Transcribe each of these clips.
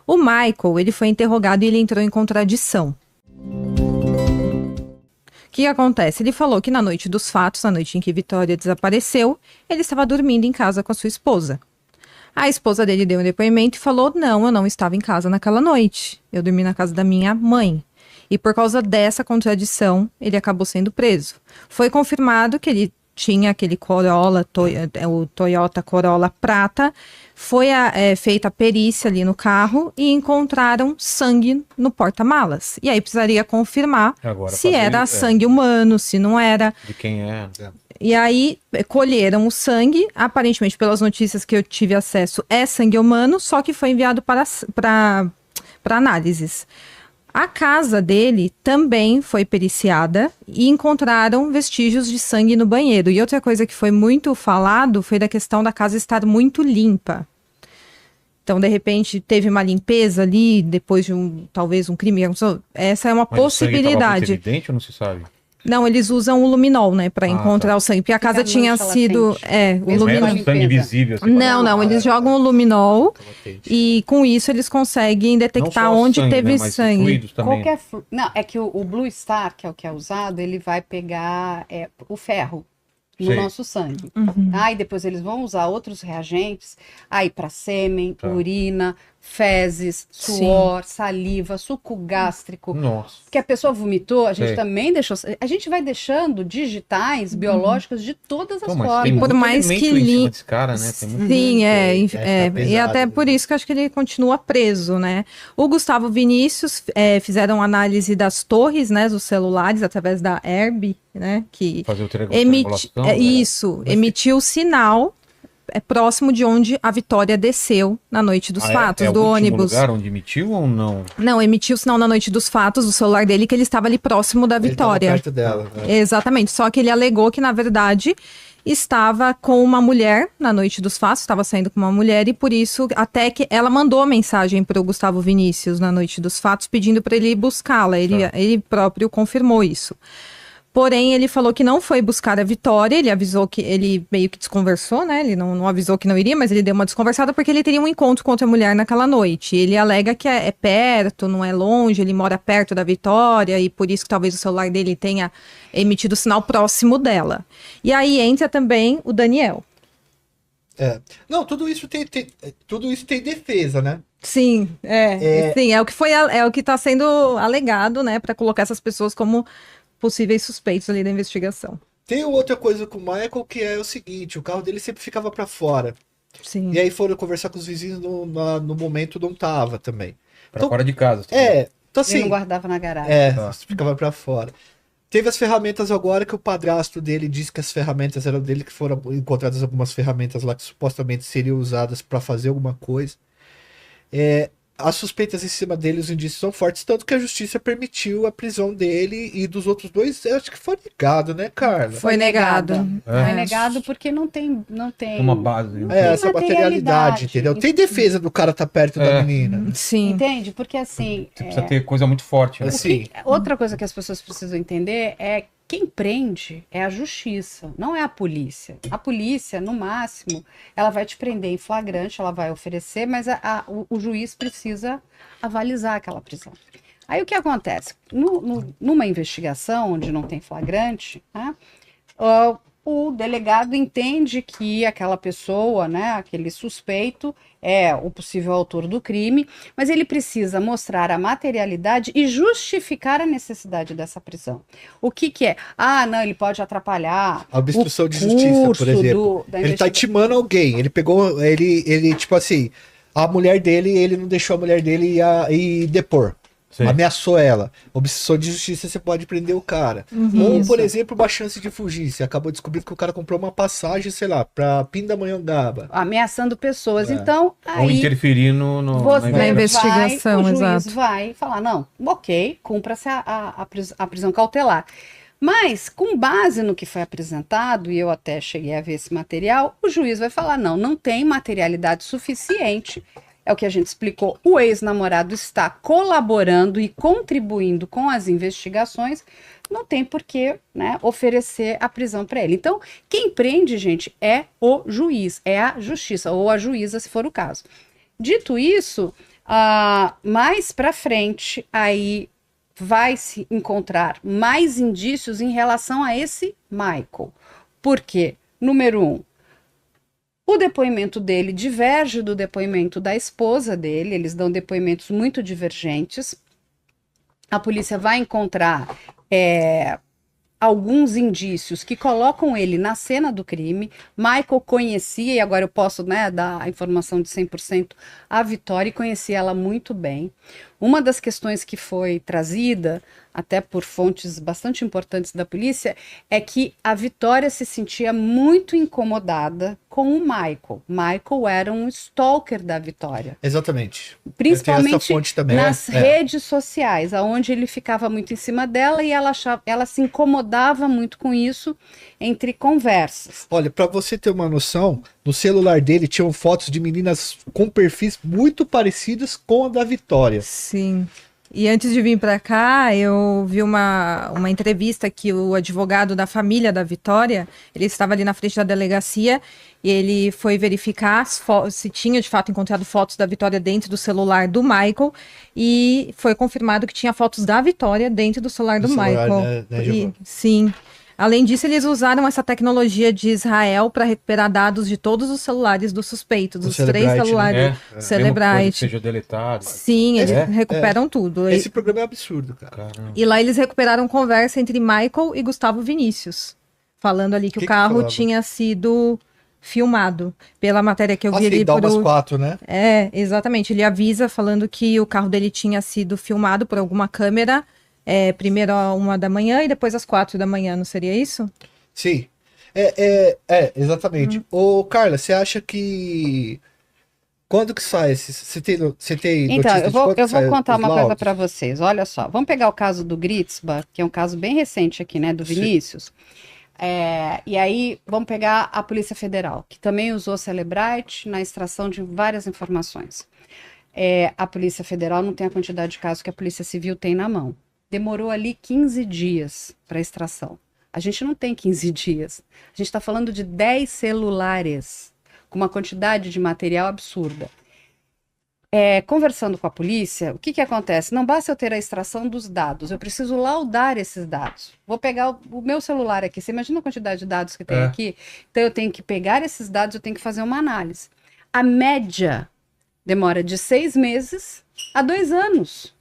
O Michael, ele foi interrogado e ele entrou em contradição. O que acontece? Ele falou que na noite dos fatos, na noite em que Vitória desapareceu, ele estava dormindo em casa com a sua esposa. A esposa dele deu um depoimento e falou: não, eu não estava em casa naquela noite. Eu dormi na casa da minha mãe. E por causa dessa contradição, ele acabou sendo preso. Foi confirmado que ele tinha aquele Corolla, o Toyota Corolla prata. Foi feita a perícia ali no carro e encontraram sangue no porta-malas. E aí precisaria confirmar se era sangue humano, se não era. De quem é. E aí colheram o sangue, aparentemente pelas notícias que eu tive acesso é sangue humano, só que foi enviado para análises. A casa dele também foi periciada e encontraram vestígios de sangue no banheiro. E outra coisa que foi muito falado foi da questão da casa estar muito limpa. Então, de repente, teve uma limpeza ali, depois de talvez um crime. Essa é uma possibilidade. O sangue estava evidente ou não se sabe? Não, eles usam o luminol, né, para encontrar o sangue, porque a casa tinha sido, o luminol. Não é sangue visível. Não, eles jogam o luminol e com isso eles conseguem detectar onde sangue, teve né, mas sangue. Também. Não, é que o Blue Star, que é o que é usado, ele vai pegar o ferro no nosso sangue. Tá? E depois eles vão usar outros reagentes aí para sêmen, urina, fezes, suor, saliva, suco gástrico. Nossa. Que a pessoa vomitou, a gente também deixou. A gente vai deixando digitais biológicos de todas as formas. E por mais que desse cara, né? Sim, e até por isso que eu acho que ele continua preso, né? O Gustavo Vinícius fizeram análise das torres, né, dos celulares através da Herb, né, que emitiu sinal próximo de onde a Vitória desceu na noite dos fatos, do ônibus. Lugar onde emitiu ou não? Não, emitiu sinal na noite dos fatos do celular dele que ele estava ali próximo da Vitória. Perto dela, né? Exatamente, só que ele alegou que na verdade estava com uma mulher na noite dos fatos, estava saindo com uma mulher e por isso até que ela mandou mensagem para o Gustavo Vinícius na noite dos fatos pedindo para ele ir buscá-la, ele próprio confirmou isso. Porém, ele falou que não foi buscar a Vitória, ele avisou que ele meio que desconversou, né? Ele não avisou que não iria, mas ele deu uma desconversada porque ele teria um encontro com outra mulher naquela noite. Ele alega que é perto, não é longe, ele mora perto da Vitória e por isso que talvez o celular dele tenha emitido sinal próximo dela. E aí entra também o Daniel. Não, tudo isso tem defesa, né? Sim, sim, é o que está sendo alegado, né? Para colocar essas pessoas como possíveis suspeitos ali da investigação. Tem outra coisa com o Michael que é o seguinte, o carro dele sempre ficava para fora. Sim. E aí foram conversar com os vizinhos no momento não tava também. Pra fora de casa. Então assim... Ele não guardava na garagem. Ficava para fora. Teve as ferramentas agora que o padrasto dele disse que as ferramentas eram dele, que foram encontradas algumas ferramentas lá que supostamente seriam usadas para fazer alguma coisa. As suspeitas em cima dele, os indícios são fortes, tanto que a justiça permitiu a prisão dele e dos outros dois, eu acho que foi negado, né, Carla? Foi negado. Foi negado porque não tem uma base. Essa materialidade, entendeu? Tem defesa do cara tá perto da menina. Sim. Entende? Porque assim... Você precisa ter coisa muito forte. Né? Outra coisa que as pessoas precisam entender é quem prende é a justiça, não é a polícia. A polícia, no máximo, ela vai te prender em flagrante, ela vai oferecer, mas o juiz precisa avalizar aquela prisão. Aí o que acontece? Numa investigação onde não tem flagrante, né, o delegado entende que aquela pessoa, né, aquele suspeito, é o possível autor do crime, mas ele precisa mostrar a materialidade e justificar a necessidade dessa prisão. O que é? Não, ele pode atrapalhar a obstrução de justiça, por exemplo. Ele tá intimando alguém, ele pegou, ele tipo assim, a mulher dele, ele não deixou a mulher dele ir depor. Sim. Ameaçou ela. Obstrução de justiça, você pode prender o cara. Ou, por exemplo, uma chance de fugir. Você acabou descobrindo que o cara comprou uma passagem, sei lá, pra Pindamonhangaba. Ameaçando pessoas. Então, aí... Ou interferir na investigação, o juiz vai falar, não, ok, cumpra-se a prisão cautelar. Mas, com base no que foi apresentado, e eu até cheguei a ver esse material, o juiz vai falar, não tem materialidade suficiente. É o que a gente explicou, o ex-namorado está colaborando e contribuindo com as investigações, não tem por que, né, oferecer a prisão para ele. Então, quem prende, gente, é o juiz, é a justiça, ou a juíza, se for o caso. Dito isso, Mais para frente, aí vai se encontrar mais indícios em relação a esse Michael. Por quê? Número 1, o depoimento dele diverge do depoimento da esposa dele, eles dão depoimentos muito divergentes. A polícia vai encontrar alguns indícios que colocam ele na cena do crime. Michael conhecia, e agora eu posso, né, dar a informação de 100%, a Vitória, e conhecia ela muito bem. Uma das questões que foi trazida, até por fontes bastante importantes da polícia, é que a Vitória se sentia muito incomodada com o Michael. Michael era um stalker da Vitória. Exatamente. Principalmente também, nas redes sociais, onde ele ficava muito em cima dela e ela se incomodava muito com isso entre conversas. Olha, pra você ter uma noção, no celular dele tinham fotos de meninas com perfis muito parecidos com a da Vitória. Sim. E antes de vir para cá, eu vi uma entrevista que o advogado da família da Vitória, ele estava ali na frente da delegacia e ele foi verificar se tinha de fato encontrado fotos da Vitória dentro do celular do Michael, e foi confirmado que tinha fotos da Vitória dentro do celular do Michael. Né, sim. Além disso, eles usaram essa tecnologia de Israel para recuperar dados de todos os celulares do suspeito, dos 3 celulares do Celebrite. Seja deletado. Sim, eles recuperam tudo. Esse programa é absurdo, cara. Caramba. E lá eles recuperaram conversa entre Michael e Gustavo Vinícius, falando ali que o carro falava? tinha sido filmado. Pela matéria que eu vi Ele ali dá umas 4, né? exatamente. Ele avisa falando que o carro dele tinha sido filmado por alguma câmera, primeiro às 1 da manhã e depois às 4 da manhã, não seria isso? Sim. Exatamente. Ô, Carla, você acha que... Quando que sai esse... Você tem Então, notícia eu de vou quando sai contar os uma coisa laudos? para vocês. Olha só, vamos pegar o caso do Gritzba, que é um caso bem recente aqui, né, do Vinícius. E aí, vamos pegar a Polícia Federal, que também usou Celebrite na extração de várias informações. A Polícia Federal não tem a quantidade de casos que a Polícia Civil tem na mão. Demorou ali 15 dias para extração. A gente não tem 15 dias. A gente está falando de 10 celulares, com uma quantidade de material absurda. Conversando com a polícia, o que acontece? Não basta eu ter a extração dos dados, eu preciso laudar esses dados. Vou pegar o meu celular aqui, você imagina a quantidade de dados que tem aqui? Então eu tenho que pegar esses dados, eu tenho que fazer uma análise. A média demora de 6 meses a 2 anos.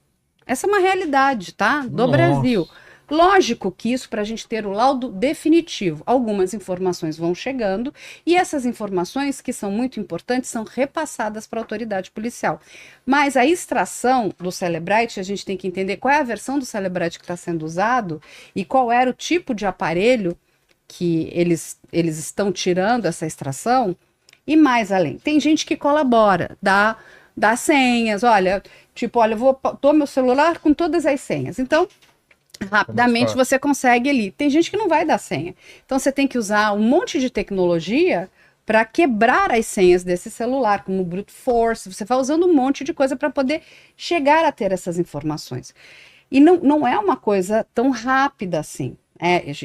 Essa é uma realidade, tá? Do Brasil. Lógico que isso, para a gente ter o laudo definitivo, algumas informações vão chegando e essas informações, que são muito importantes, são repassadas para a autoridade policial. Mas a extração do Celebrite, a gente tem que entender qual é a versão do Celebrite que está sendo usado e qual era o tipo de aparelho que eles estão tirando essa extração, e mais além. Tem gente que colabora, dá senhas, olha, eu dou meu celular com todas as senhas. Então, rapidamente você consegue ali. Tem gente que não vai dar senha. Então você tem que usar um monte de tecnologia para quebrar as senhas desse celular, como brute force. Você vai usando um monte de coisa para poder chegar a ter essas informações. E não é uma coisa tão rápida assim.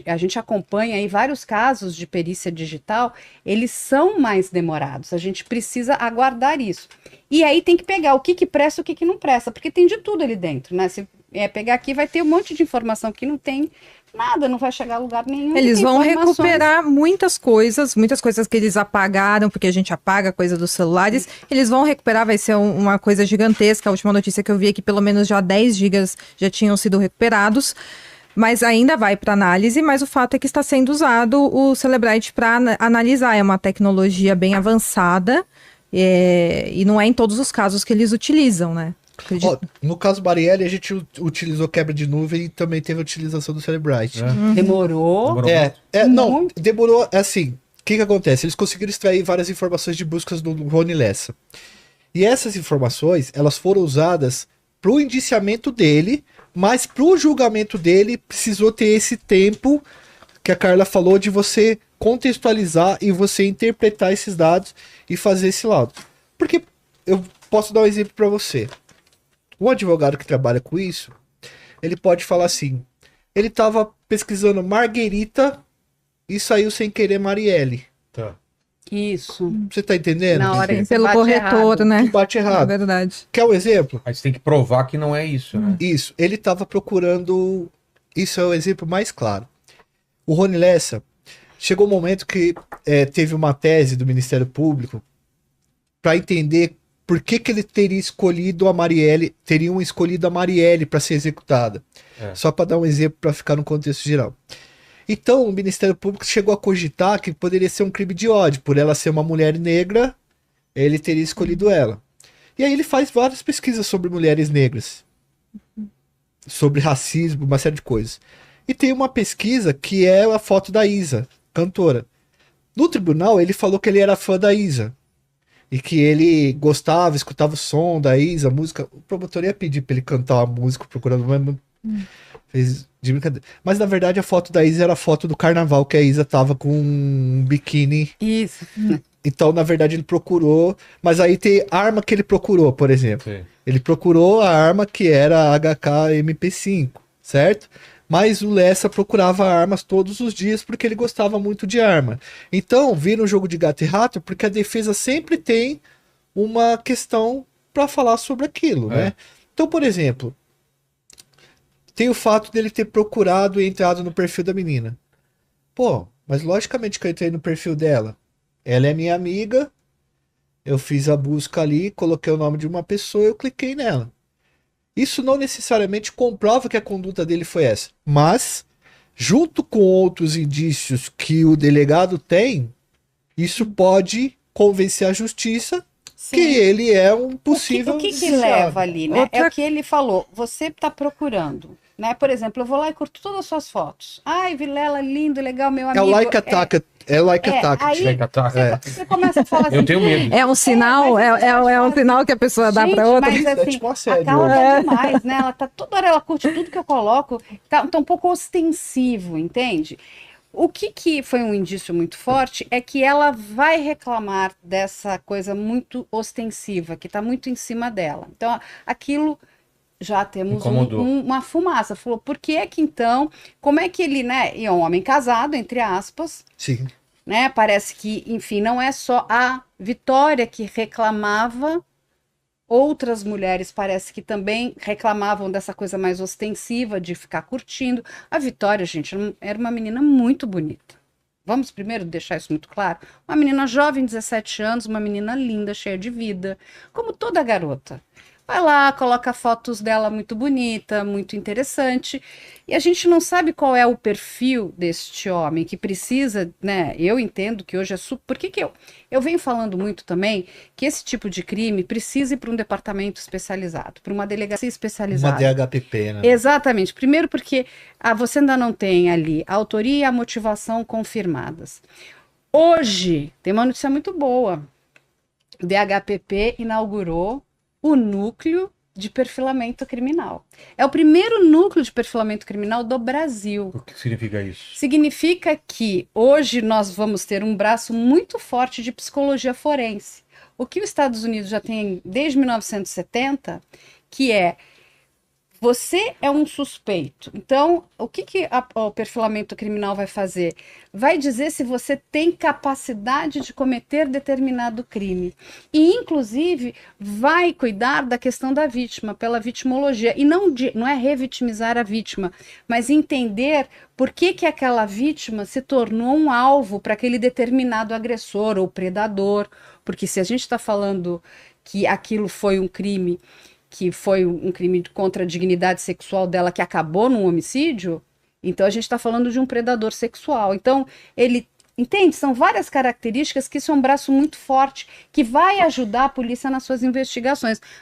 A gente acompanha aí vários casos de perícia digital, eles são mais demorados, a gente precisa aguardar isso. E aí tem que pegar o que presta e o que não presta, porque tem de tudo ali dentro, né? Se pegar aqui, vai ter um monte de informação que não tem nada, não vai chegar a lugar nenhum. Eles vão recuperar muitas coisas que eles apagaram, porque a gente apaga coisa dos celulares, eles vão recuperar, vai ser uma coisa gigantesca. A última notícia que eu vi é que pelo menos já 10 gigas já tinham sido recuperados. Mas ainda vai para análise, mas o fato é que está sendo usado o Celebrite para analisar. É uma tecnologia bem avançada e não é em todos os casos que eles utilizam, né? No caso Marielle, a gente utilizou quebra de nuvem e também teve a utilização do Celebrite. Demorou. Demorou, assim, o que acontece? Eles conseguiram extrair várias informações de buscas do Rony Lessa. E essas informações, elas foram usadas para o indiciamento dele, mas para o julgamento dele precisou ter esse tempo que a Carla falou de você contextualizar e você interpretar esses dados e fazer esse laudo. Porque eu posso dar um exemplo para você. Um advogado que trabalha com isso, ele pode falar assim, ele estava pesquisando Marguerita e saiu sem querer Marielle. Tá. Isso. Você tá entendendo? Na hora que Pelo bate corretor, errado. né? Que bate É errado. verdade. Quer um exemplo? Aí você tem que provar que não é isso, né? Isso. Ele tava procurando. Isso é o exemplo mais claro. O Rony Lessa chegou um momento que teve uma tese do Ministério Público para entender por que ele teria escolhido a Marielle, teriam escolhido a Marielle para ser executada. É. Só para dar um exemplo para ficar no contexto geral. Então, o Ministério Público chegou a cogitar que poderia ser um crime de ódio. Por ela ser uma mulher negra, ele teria escolhido ela. E aí ele faz várias pesquisas sobre mulheres negras. Sobre racismo, uma série de coisas. E tem uma pesquisa que é a foto da Isa, cantora. No tribunal, ele falou que ele era fã da Isa. E que ele gostava, escutava o som da Isa, a música. O promotor ia pedir pra ele cantar uma música, procurando, mas fez de brincadeira. Mas na verdade a foto da Isa era a foto do carnaval, que a Isa tava com um biquíni. Isso. Então, na verdade, ele procurou. Mas aí tem a arma que ele procurou, por exemplo. Sim. Ele procurou a arma que era a HK-MP5, certo? Mas o Lessa procurava armas todos os dias porque ele gostava muito de arma. Então, vira um jogo de gato e rato porque a defesa sempre tem uma questão para falar sobre aquilo, né? Então, por exemplo, tem o fato dele ter procurado e entrado no perfil da menina. Pô, mas logicamente que eu entrei no perfil dela. Ela é minha amiga, eu fiz a busca ali, coloquei o nome de uma pessoa e eu cliquei nela. Isso não necessariamente comprova que a conduta dele foi essa. Mas, junto com outros indícios que o delegado tem, isso pode convencer a justiça Sim. que ele é um possível... O que viciado. leva ali, né? É Outra- o que ele falou. Você está procurando, né? Por exemplo, eu vou lá e curto todas as suas fotos. Ai, Vilela, lindo, legal, meu É amigo. o like attack. É like attack. aí- Tiver que atacar. Você começa a falar assim. Eu tenho medo. É um sinal, é um sinal que a pessoa dá Gente, pra outra. mas É assim, tipo um a assédio, Carla né? tá demais, né? Ela tá toda hora, ela curte tudo que eu coloco. Tá um pouco ostensivo, entende? O que foi um indício muito forte é que ela vai reclamar dessa coisa muito ostensiva, que tá muito em cima dela. Então, aquilo já temos Incomodou. uma fumaça. Falou, por que é que então, como é que ele, né? E é um homem casado, entre aspas, Sim. né? Parece que, enfim, não é só a Vitória que reclamava, outras mulheres parece que também reclamavam dessa coisa mais ostensiva de ficar curtindo. A Vitória, gente, era uma menina muito bonita. Vamos primeiro deixar isso muito claro? Uma menina jovem, 17 anos, uma menina linda, cheia de vida, como toda garota. Vai lá, coloca fotos dela muito bonita, muito interessante. E a gente não sabe qual é o perfil deste homem que precisa, né? Eu entendo que hoje é super. Por que eu venho falando muito também que esse tipo de crime precisa ir para um departamento especializado, para uma delegacia Uma especializada. DHPP, né? Exatamente. Primeiro porque você ainda não tem ali a autoria e a motivação confirmadas. Hoje, tem uma notícia muito boa. O DHPP inaugurou o núcleo de perfilamento criminal. É o primeiro núcleo de perfilamento criminal do Brasil. O que significa isso? Significa que hoje nós vamos ter um braço muito forte de psicologia forense. O que os Estados Unidos já tem desde 1970, que é você é um suspeito. Então, o que o perfilamento criminal vai fazer? Vai dizer se você tem capacidade de cometer determinado crime. E, inclusive, vai cuidar da questão da vítima, pela vitimologia. E não é revitimizar a vítima, mas entender por que aquela vítima se tornou um alvo para aquele determinado agressor ou predador. Porque se a gente está falando que aquilo foi um crime, que foi um crime contra a dignidade sexual dela que acabou num homicídio, então a gente está falando de um predador sexual. Então, ele, entende? São várias características que isso é um braço muito forte, que vai ajudar a polícia nas suas investigações.